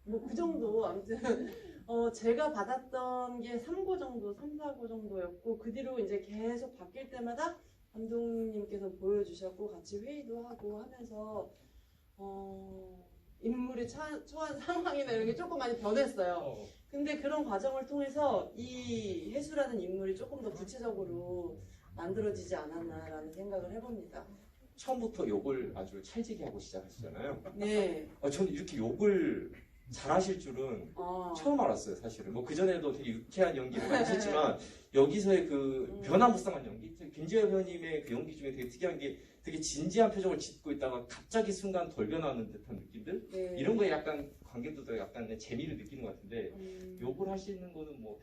뭐 그 정도 아무튼 제가 받았던 게 3고 정도, 3, 4고 정도였고 그 뒤로 이제 계속 바뀔 때마다 감독님께서 보여주셨고 같이 회의도 하고 하면서 인물이 처한 상황이나 이런 게 조금 많이 변했어요. 근데 그런 과정을 통해서 이 혜수라는 인물이 조금 더 구체적으로 만들어지지 않았나라는 생각을 해봅니다. 처음부터 욕을 아주 찰지게 하고 시작하시잖아요. 네. 저는 이렇게 욕을 잘하실 줄은 처음 알았어요, 사실은. 뭐 그전에도 되게 유쾌한 연기를 많이 하셨지만 여기서의 그 변화무쌍한 연기, 김지혜 배우님의 그 연기 중에 되게 특이한 게 되게 진지한 표정을 짓고 있다가 갑자기 순간 덜 변하는 듯한 느낌들? 네. 이런 거에 약간 관객들도 약간 재미를 느끼는 것 같은데 욕을 하시는 거는 뭐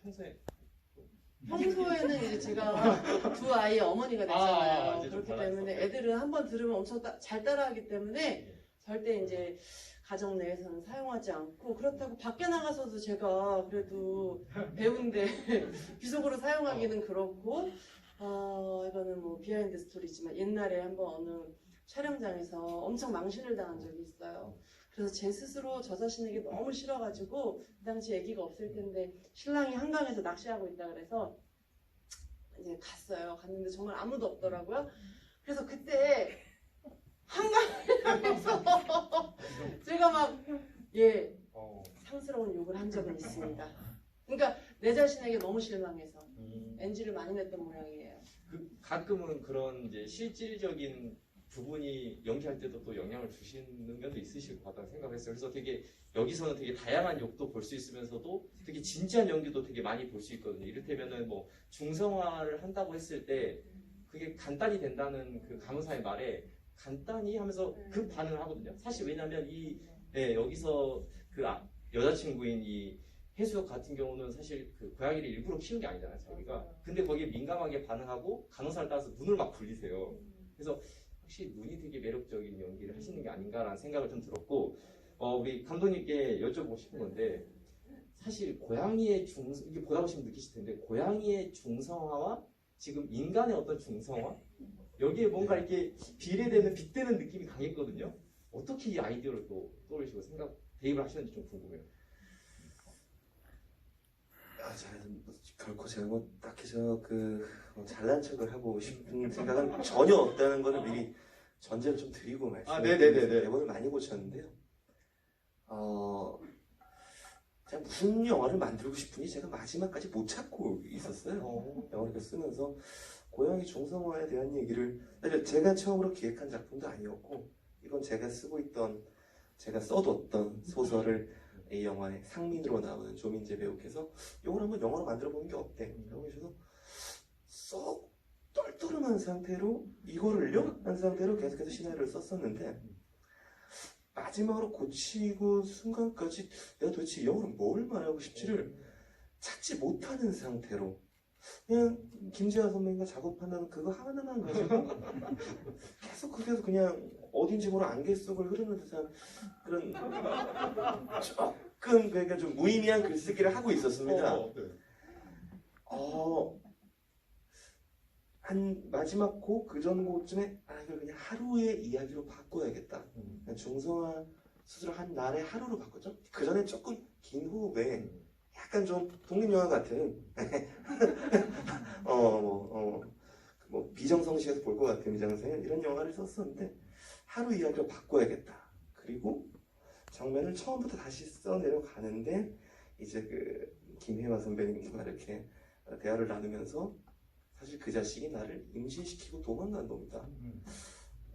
평소에는 이제 제가 두 아이의 어머니가 되잖아요. 이제 좀 그렇기 때문에 달라졌어요. 애들은 한번 들으면 엄청 잘 따라하기 때문에 절대 이제 가정 내에서는 사용하지 않고 그렇다고 밖에 나가서도 제가 그래도 배운데 비속어로 사용하기는 그렇고 이거는 뭐 비하인드 스토리지만 옛날에 한번 어느 촬영장에서 엄청 망신을 당한 적이 있어요. 그래서 제 스스로 저 자신에게 너무 싫어가지고 그 당시 아기가 없을 텐데 신랑이 한강에서 낚시하고 있다 그래서 이제 갔어요. 갔는데 정말 아무도 없더라고요. 그래서 그때 한강에서 제가 막 상스러운 욕을 한 적은 있습니다. 그러니까 내 자신에게 너무 실망해서 NG를 많이 냈던 모양이에요. 가끔은 그런 이제 실질적인 부분이 연기할 때도 또 영향을 주시는 면도 있으실 것 같다는 생각을 했어요. 그래서 되게 여기서는 되게 다양한 욕도 볼 수 있으면서도 되게 진지한 연기도 되게 많이 볼 수 있거든요. 이를테면은 뭐 중성화를 한다고 했을 때 그게 간단히 된다는 그 간호사의 말에 간단히 하면서 그 반응을 하거든요. 사실 왜냐면 여기서 그 여자친구인 이 해수역 같은 경우는 사실 그 고양이를 일부러 키운 게 아니잖아요, 자기가. 근데 거기에 민감하게 반응하고 간호사를 따라서 눈을 막 굴리세요. 그래서 혹시 눈이 되게 매력적인 연기를 하시는 게 아닌가라는 생각을 좀 들었고, 우리 감독님께 여쭤보고 싶은 건데, 사실 고양이의 이게 보다 보시면 느끼실 텐데, 고양이의 중성화와 지금 인간의 어떤 중성화? 여기에 뭔가 이렇게 비례되는, 빗대는 느낌이 강했거든요. 어떻게 이 아이디어를 또 떠올리시고 대입을 하시는지 좀 궁금해요. 결코 제가 딱히 잘난 척을 하고 싶은 생각은 전혀 없다는 거는 미리 전제를 좀 드리고 네네네네. 대본을 많이 고쳤는데요. 제가 무슨 영화를 만들고 싶으니 제가 마지막까지 못 찾고 있었어요. 영화를 쓰면서 고양이 중성화에 대한 얘기를 제가 처음으로 기획한 작품도 아니었고 이건 제가 써뒀던 소설을 이 영화의 상민으로 나오는 조민재 배우께서 이걸 한번 영화로 만들어보는 게 어때? 라고 해주셔서 썩 떨떠름한 상태로 이거를요? 한 상태로 계속해서 시나리오를 썼었는데 마지막으로 고치고 순간까지 내가 도대체 이 영화로 뭘 말하고 싶지를 찾지 못하는 상태로 그냥 김지아 선배님과 작업한다는 그거 하나만 가지고 계속 그냥 어딘지 모르는 안개 속을 흐르는 듯한 그런 조금 그러니까 좀 무의미한 글쓰기를 하고 있었습니다. 한 마지막 곡 그 전 곡쯤에 이걸 그냥 하루의 이야기로 바꿔야겠다. 중성화 수술을 한 날의 하루로 바꿨죠. 그 전에 조금 긴 호흡에 약간 좀 독립영화 같은 뭐 비정성시에서 볼 것 같은 미장센 이런 영화를 썼었는데 하루 이야기로 바꿔야겠다. 그리고 장면을 처음부터 다시 써내려가는데 이제 그 김혜화 선배님과 이렇게 대화를 나누면서 사실 그 자식이 나를 임신시키고 도망간 놈이다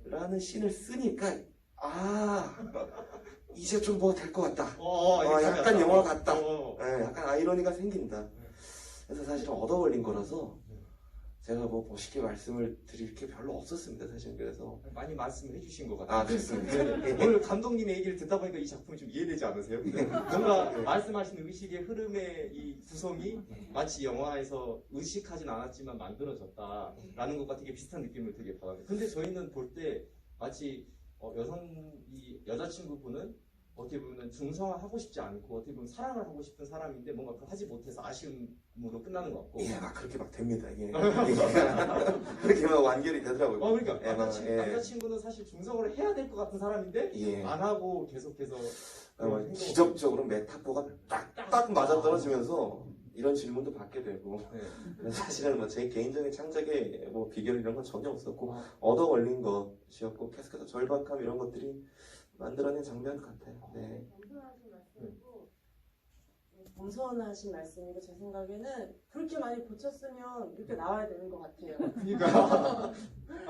라는 씬을 쓰니까 이제 좀 뭐 될 것 같다. 약간 영화 같다. 약간 아이러니가 생긴다. 그래서 사실은 얻어 걸린 거라서 제가 뭐 멋있게 말씀을 드릴 게 별로 없었습니다. 사실 그래서 많이 말씀을 해주신 것 같아요. 됐습니다. 오늘 감독님의 얘기를 듣다 보니까 이 작품이 좀 이해되지 않으세요? 뭔가 말씀하신 의식의 흐름의 이 구성이 마치 영화에서 의식하진 않았지만 만들어졌다라는 것과 되게 비슷한 느낌을 되게 받아요. 근데 저희는 볼 때 마치 이 여자친구분은 어떻게 보면 중성화하고 싶지 않고 어떻게 보면 사랑을 하고 싶은 사람인데 뭔가 그걸 하지 못해서 아쉬움으로 끝나는 것 같고. 예, 막 그렇게 막 됩니다. 이게 그렇게 막 완결이 되더라고요. 그러니까 예, 막, 남자친구는 사실 중성을 해야 될 것 같은 사람인데 예. 안 하고 계속해서 기적적으로 메타포가 딱딱 맞아 떨어지면서 이런 질문도 받게 되고 네. 사실은 뭐 제 개인적인 창작의 뭐 비결 이런 건 전혀 없었고 아. 얻어 걸린 것이었고 계속해서 절박함 이런 것들이 만들어낸 장면 같아요. 네. 겸손하신 말씀이고 겸손하신 말씀이고 제 생각에는 그렇게 많이 고쳤으면 이렇게 나와야 되는 것 같아요. 그러니까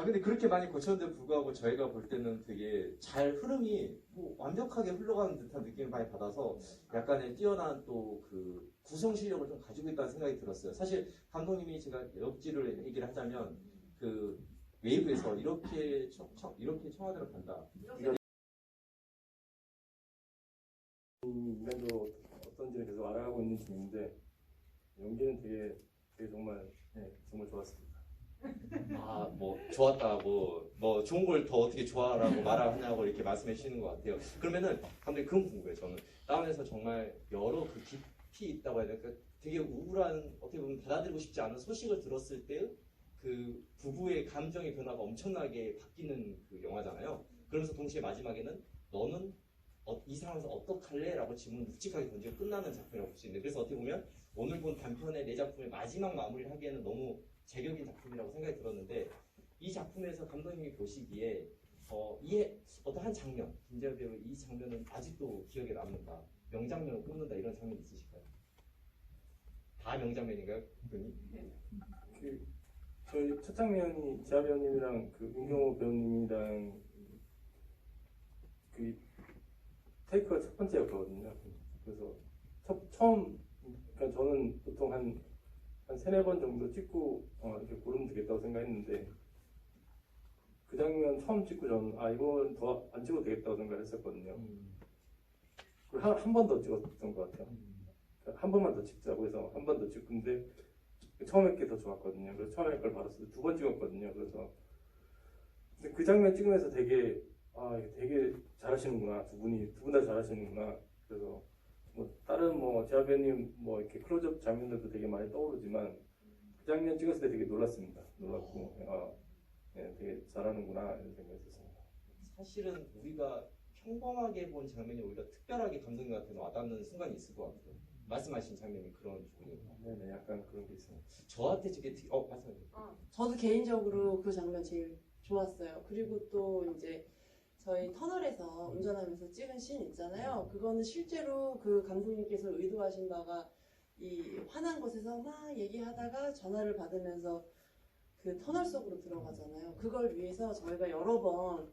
근데 그렇게 많이 고쳤는데 불구하고 저희가 볼 때는 되게 잘 흐름이 뭐 완벽하게 흘러가는 듯한 느낌을 많이 받아서 약간의 뛰어난 또 그 구성 실력을 좀 가지고 있다는 생각이 들었어요. 사실 감독님이 제가 역지를 얘기를 하자면 그 웨이브에서 이렇게 청와대로 간다. 인간도 어떤지를 계속 알아가고 있는 중인데 연기는 되게 정말 정말 좋았습니다. 뭐 좋았다, 뭐 좋은 걸 더 어떻게 좋아라고 말을 하냐고 이렇게 말씀해 주시는 것 같아요. 그러면은 감독님 그건 궁금해요. 저는 다운에서 정말 여러 그 깊이 있다고 해야 될까? 되게 우울한 어떻게 보면 받아들이고 싶지 않은 소식을 들었을 때 그 부부의 감정의 변화가 엄청나게 바뀌는 그 영화잖아요. 그러면서 동시에 마지막에는 너는 이 상황에서 어떡할래? 라고 질문을 묵직하게 던지고 끝나는 작품이라고 볼 수 있는데 그래서 어떻게 보면 오늘 본 단편의 내 작품의 마지막 마무리를 하기에는 너무 제격인 작품이라고 생각이 들었는데 이 작품에서 감독님이 보시기에 이에 어떤 한 장면, 김재열 배우 이 장면은 아직도 기억에 남는다, 명장면을 꼽는다 이런 장면 있으실까요? 다 명장면인가요? 저희 첫 장면이 지아 배우님이랑 그 윤경호 배우님이랑 그 테이크가 첫 번째였거든요. 그래서 처음 그러니까 저는 보통 한 세네 번 정도 찍고 이렇게 고르면 되겠다고 생각했는데 그 장면 처음 찍고 저는 이건 더 안 찍어도 되겠다고 생각했었거든요. 그리고 한 번 더 찍었던 것 같아요. 그러니까 한 번만 더 찍자고 해서 한 번 더 찍고 근데 처음에 게 더 좋았거든요. 그래서 처음에 걸 받았을 때 두 번 찍었거든요. 그래서 근데 그 장면 찍으면서 되게 되게 잘하시는구나. 두 분 다 잘하시는구나. 그래서 뭐 다른 지아 배우님 이렇게 클로즈업 장면들도 되게 많이 떠오르지만 그 장면 찍었을 때 되게 놀랐습니다. 놀랐고 되게 잘하는구나 이런 생각했었습니다. 사실은 우리가 평범하게 본 장면이 오히려 특별하게 감독님한테 와닿는 순간이 있을 것 같아요. 말씀하신 장면이 그런 부분이에요. 네, 약간 그런 게 있어요. 저한테 되게 말씀하세요. 저도 개인적으로 그 장면 제일 좋았어요. 그리고 또 이제 저희 터널에서 운전하면서 찍은 씬 있잖아요. 그거는 실제로 그 감독님께서 의도하신 바가 이 환한 곳에서 막 얘기하다가 전화를 받으면서 그 터널 속으로 들어가잖아요. 그걸 위해서 저희가 여러 번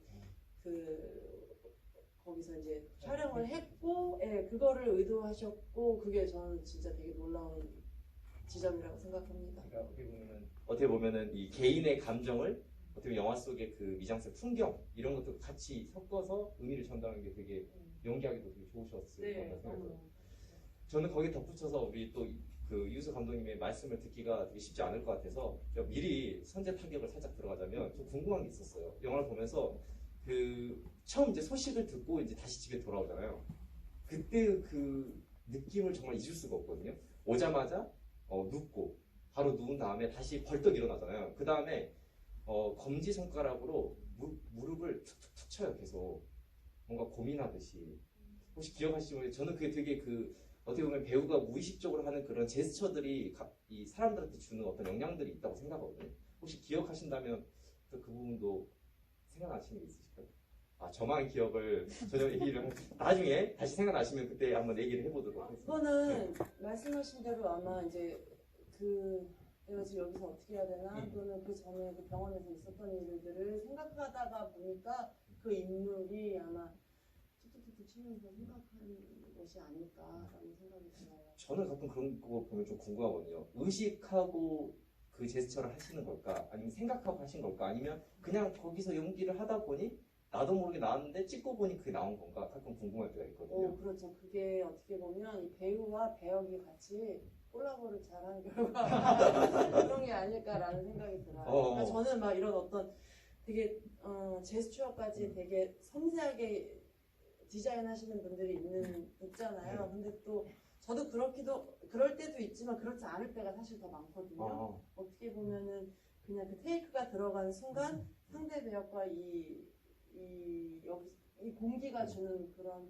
거기서 이제 촬영을 했고, 그거를 의도하셨고, 그게 저는 진짜 되게 놀라운 지점이라고 생각합니다. 그러니까 어떻게 보면은 이 개인의 감정을 어떻게 보면 영화 속의 그 미장센 풍경 이런 것도 같이 섞어서 의미를 전달하는 게 되게 연기하기도 되게 좋으셨을 것 같다는 생각이 들어요. 저는 거기에 덧붙여서 우리 또 그 이우수 감독님의 말씀을 듣기가 되게 쉽지 않을 것 같아서 미리 선제 타격을 살짝 들어가자면 좀 궁금한 게 있었어요. 영화를 보면서 그 처음 이제 소식을 듣고 이제 다시 집에 돌아오잖아요. 그때 그 느낌을 정말 잊을 수가 없거든요. 오자마자 눕고 바로 누운 다음에 다시 벌떡 일어나잖아요. 그 다음에 검지 손가락으로 무릎을 툭툭툭 쳐요. 계속 뭔가 고민하듯이. 혹시 기억하시면 저는 그게 되게 어떻게 보면 배우가 무의식적으로 하는 그런 제스처들이 이 사람들한테 주는 어떤 영향들이 있다고 생각하거든요. 혹시 기억하신다면 그 부분도 생각나시는 게 있으실까요? 저만 기억을 전혀 얘기를 나중에 다시 생각나시면 그때 한번 얘기를 해보도록 하겠습니다. 그거는 말씀하신 대로 아마 이제 내가 지금 여기서 어떻게 해야 되나 또는 그 전에 그 병원에서 있었던 일들을 생각하다가 보니까 그 인물이 아마 툭툭툭 치면서 생각한 것이 아닐까라는 생각이 들어요. 저는 가끔 그런 거 보면 좀 궁금하거든요. 의식하고 그 제스처를 하시는 걸까? 아니면 생각하고 하신 걸까? 아니면 그냥 거기서 연기를 하다 보니 나도 모르게 나왔는데 찍고 보니 그게 나온 건가? 가끔 궁금할 때가 있거든요. 그렇죠. 그게 어떻게 보면 이 배우와 배역이 같이 콜라보를 잘한 결과 그런 게 아닐까라는 생각이 들어요. 그러니까 저는 막 이런 어떤 되게 제스처까지 되게 섬세하게 디자인 하시는 분들이 있잖아요. 근데 또 저도 그럴 때도 있지만 그렇지 않을 때가 사실 더 많거든요. 어떻게 보면은 그냥 그 테이크가 들어간 순간 상대 배역과 이 공기가 주는 그런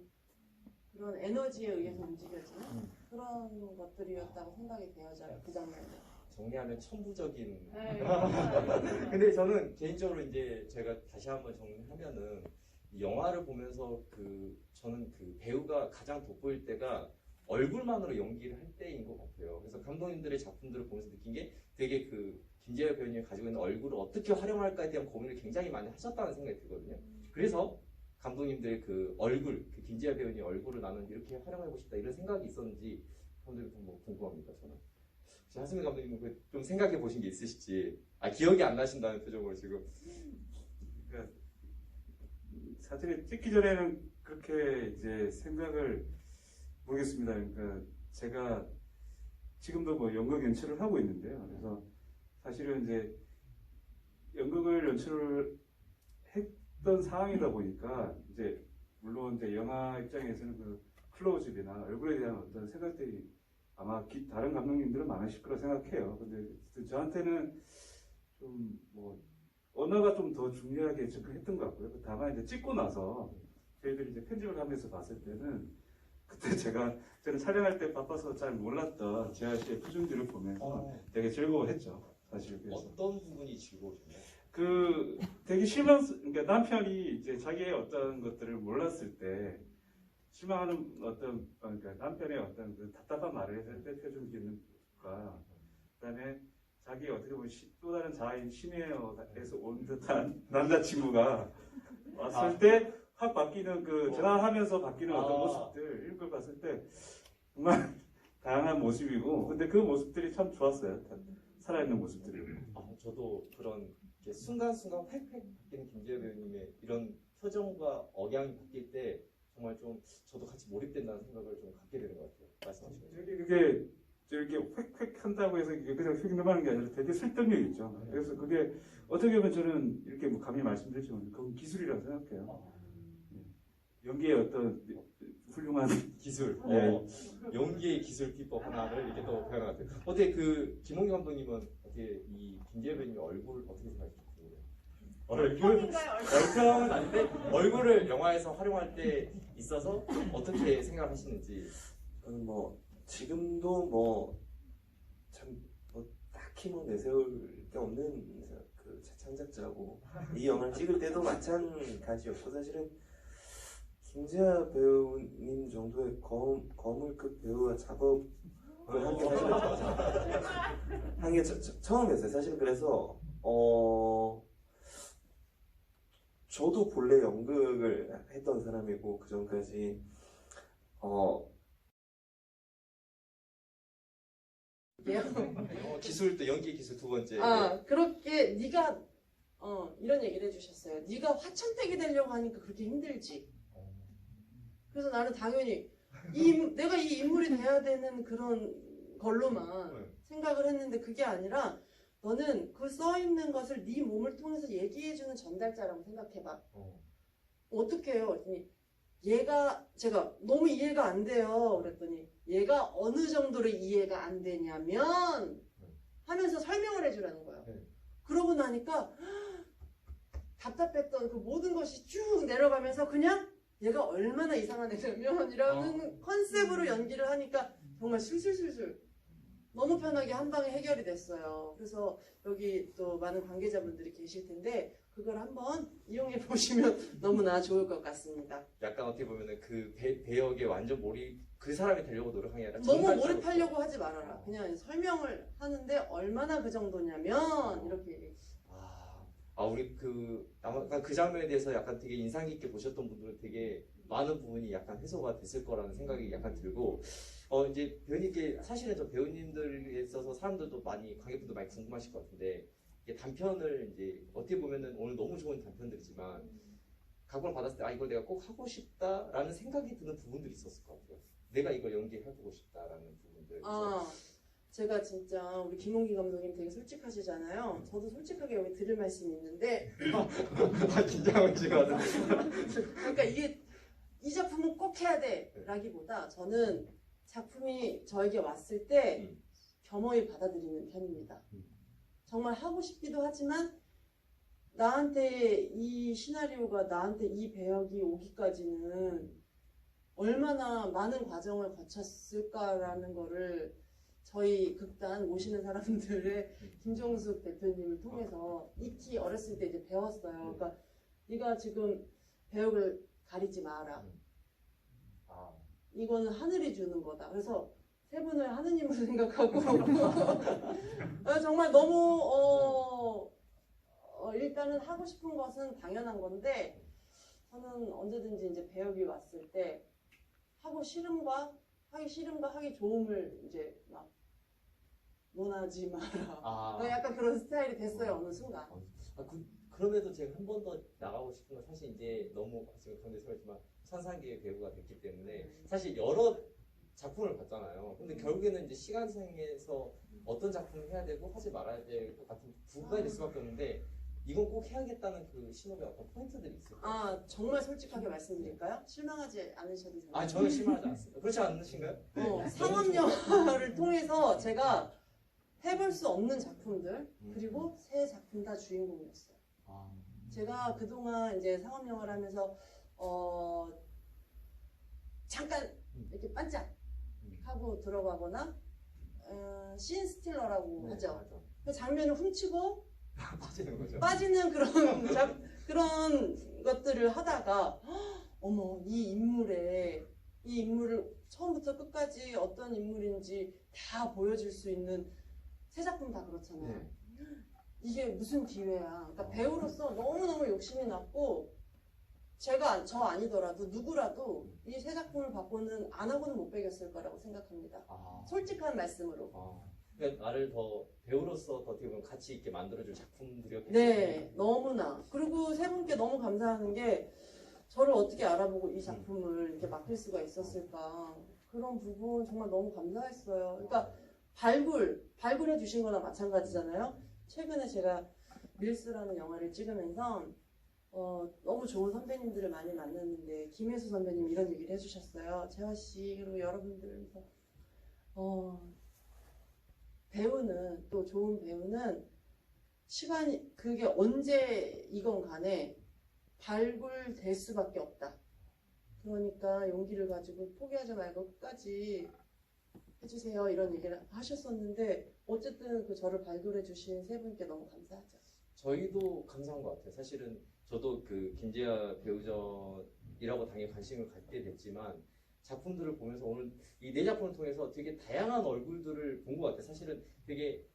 에너지에 의해서 움직여지는 그런 것들이었다고 생각이 되어져요. 그 장면은. 정리하면 천부적인. 네. 근데 저는 개인적으로 이제 제가 다시 한번 정리하면은 이 영화를 보면서 저는 그 배우가 가장 돋보일 때가 얼굴만으로 연기를 할 때인 것 같아요. 그래서 감독님들의 작품들을 보면서 느낀 게 되게 김재열 배우님이 가지고 있는 얼굴을 어떻게 활용할까에 대한 고민을 굉장히 많이 하셨다는 생각이 들거든요. 그래서 감독님들의 김재열 배우님 얼굴을 나는 이렇게 활용하고 싶다 이런 생각이 있었는지 감독님 좀 궁금합니다. 저는. 혹시 하승민 감독님은 좀 생각해 보신 게 있으실지. 기억이 안 나신다는 표정으로 지금. 그러니까 사실은 찍기 전에는 그렇게 이제 생각을 모르겠습니다. 그러니까 제가 지금도 뭐 연극 연출을 하고 있는데요. 그래서 사실은 이제 연극을 연출을 했던 상황이다 보니까 이제 물론 이제 영화 입장에서는 클로즈업이나 얼굴에 대한 어떤 생각들이 아마 다른 감독님들은 많으실 거라 생각해요. 근데 저한테는 좀 언어가 좀 더 중요하게 접근했던 것 같고요. 다만 이제 찍고 나서 저희들이 이제 편집을 하면서 봤을 때는 그때 저는 촬영할 때 바빠서 잘 몰랐던 재하 씨의 표정들을 보면서 되게 즐거워했죠. 사실 그래서. 어떤 부분이 즐거우셨나요? 되게 그러니까 남편이 이제 자기의 어떤 것들을 몰랐을 때 실망하는 그러니까 남편의 어떤 답답한 말을 했을 때 표정 짓는 것과 그다음에 자기 어떻게 보면 또 다른 자아인 심해에서 온 듯한 남자친구가 왔을 때 확 바뀌는 전화하면서 바뀌는 어떤 모습들 이런 걸 봤을 때 정말 다양한 모습이고 근데 그 모습들이 참 좋았어요. 살아있는 모습들이. 저도 그런 순간순간 획획 바뀌는 김재열 배우님의 이런 표정과 억양이 바뀔 때 정말 좀 저도 같이 몰입된다는 생각을 좀 갖게 되는 것 같아요. 말씀하신 것처럼. 그게 이렇게 획획 한다고 해서 그냥 획념하는 게 아니라 되게 설득력이 있죠. 그래서 그게 어떻게 보면 저는 이렇게 감히 말씀드리지만 그건 기술이라고 생각해요. 연기의 어떤 훌륭한 기술, 네. 연기의 기술 비법 하나를 이렇게 또 표현한 것 같아요. 어떻게 김홍기 감독님은 어떻게 이 김재열 배우님의 얼굴 어떻게 생각하시나요? 얼평은 아닌데 얼굴을 영화에서 활용할 때 있어서 어떻게 생각하시는지. 저는 지금도 딱히 내세울 게 없는 창작자고 이 영화를 찍을 때도 마찬가지였고 사실은 김재하 배우님 정도의 거물급 배우와 작업을 한 게 처음이었어요. 사실은 그래서 저도 본래 연극을 했던 사람이고 그 전까지 기술도 연기 기술 두 번째. 그렇게 네가 이런 얘기를 해주셨어요. 네가 화천택이 되려고 하니까 그렇게 힘들지. 그래서 나는 당연히 내가 이 인물이 돼야 되는 그런 걸로만 생각을 했는데 그게 아니라 너는 그 써있는 것을 네 몸을 통해서 얘기해주는 전달자라고 생각해봐. 어떻게 해요? 그랬더니 제가 너무 이해가 안 돼요. 그랬더니 얘가 어느 정도로 이해가 안 되냐면 하면서 설명을 해주라는 거예요. 그러고 나니까 답답했던 그 모든 것이 쭉 내려가면서 그냥 얘가 얼마나 이상한 애냐면 이라는 컨셉으로 연기를 하니까 정말 술술술술 너무 편하게 한 방에 해결이 됐어요. 그래서 여기 또 많은 관계자분들이 계실 텐데 그걸 한번 이용해 보시면 너무나 좋을 것 같습니다. 약간 어떻게 보면은 그 배역에 완전 그 사람이 되려고 노력한 게 아니라 너무 몰입하려고 하지 말아라. 그냥 설명을 하는데 얼마나 그 정도냐면 이렇게 얘기해. 우리 아마 그 장면에 대해서 약간 되게 인상 깊게 보셨던 분들은 되게 많은 부분이 약간 해소가 됐을 거라는 생각이 약간 들고 이제 배우님께 사실은 저 배우님들에 있어서 사람들도 관객분도 많이 궁금하실 것 같은데 이게 단편을 이제 어떻게 보면은 오늘 너무 좋은 단편들이지만 각오를 받았을 때 이걸 내가 꼭 하고 싶다라는 생각이 드는 부분들이 있었을 것 같아요. 내가 이걸 연기해보고 싶다라는 부분들. 제가 진짜 우리 김홍기 감독님 되게 솔직하시잖아요. 저도 솔직하게 여기 드릴 말씀이 있는데 긴장을 지금 그러니까 이게 이 작품은 꼭 해야 돼 라기보다 저는 작품이 저에게 왔을 때 겸허히 받아들이는 편입니다. 정말 하고 싶기도 하지만 나한테 이 시나리오가 나한테 이 배역이 오기까지는 얼마나 많은 과정을 거쳤을까라는 거를 저희 극단 모시는 사람들의 김종숙 대표님을 통해서 익히 어렸을 때 이제 배웠어요. 그러니까 네가 지금 배역을 가리지 마라. 이거는 하늘이 주는 거다. 그래서 세 분을 하느님으로 생각하고 정말 너무 일단은 하고 싶은 것은 당연한 건데 저는 언제든지 이제 배역이 왔을 때 하기 싫음과 하기 좋음을 이제 막 논하지 마라. 약간 그런 스타일이 됐어요 어느 순간. 그럼에도 제가 한 번 더 나가고 싶은 건 사실 이제 너무 지금 그런데 생각했지만 천상계의 배우가 됐기 때문에 사실 여러 작품을 봤잖아요. 근데 결국에는 이제 시간상에서 어떤 작품을 해야 되고 하지 말아야 될 것 같은 부분이 될 수밖에 없는데 이건 꼭 해야겠다는 그 신호의 어떤 포인트들이 있을까요? 정말 솔직하게 말씀드릴까요? 실망하지 않으셔도 돼요. 저는 실망하지 않습니다. 그렇지 않으신가요? 상업 영화를 통해서 제가 해볼 수 없는 작품들 그리고 세 작품 다 주인공이었어요. 제가 그동안 이제 상업 영화를 하면서 잠깐 이렇게 반짝 하고 들어가거나 씬 스틸러라고 하죠. 그 장면을 훔치고 빠지는 거죠. 빠지는 그런 것들을 하다가 어머 이 인물을 처음부터 끝까지 어떤 인물인지 다 보여줄 수 있는 세 작품 다 그렇잖아요. 이게 무슨 기회야. 그러니까 배우로서 너무너무 욕심이 났고 저 아니더라도 누구라도 이 세 작품을 받고는 안 하고는 못 배겼을 거라고 생각합니다. 솔직한 말씀으로. 그러니까 나를 더 배우로서 더 어떻게 보면 가치 있게 만들어줄 작품들이었기 네, 너무나. 그리고 세 분께 너무 감사하는 게 저를 어떻게 알아보고 이 작품을 이렇게 맡길 수가 있었을까. 그런 부분 정말 너무 감사했어요. 그러니까 발굴해 주신 거나 마찬가지잖아요. 최근에 제가 밀스라는 영화를 찍으면서 너무 좋은 선배님들을 많이 만났는데 김혜수 선배님 이런 얘기를 해주셨어요. 재화 씨 그리고 여러분들 배우는 또 좋은 배우는 시간이 그게 언제이건 간에 발굴될 수밖에 없다. 그러니까 용기를 가지고 포기하지 말고 끝까지 해주세요 이런 얘기를 하셨었는데 어쨌든 그 저를 발굴해 주신 세 분께 너무 감사하죠. 저희도 감사한 것 같아요. 사실은 저도 그 김재하 배우전이라고 당연히 관심을 갖게 됐지만 작품들을 보면서 오늘 이 네 작품을 통해서 되게 다양한 얼굴들을 본 것 같아요. 사실은 되게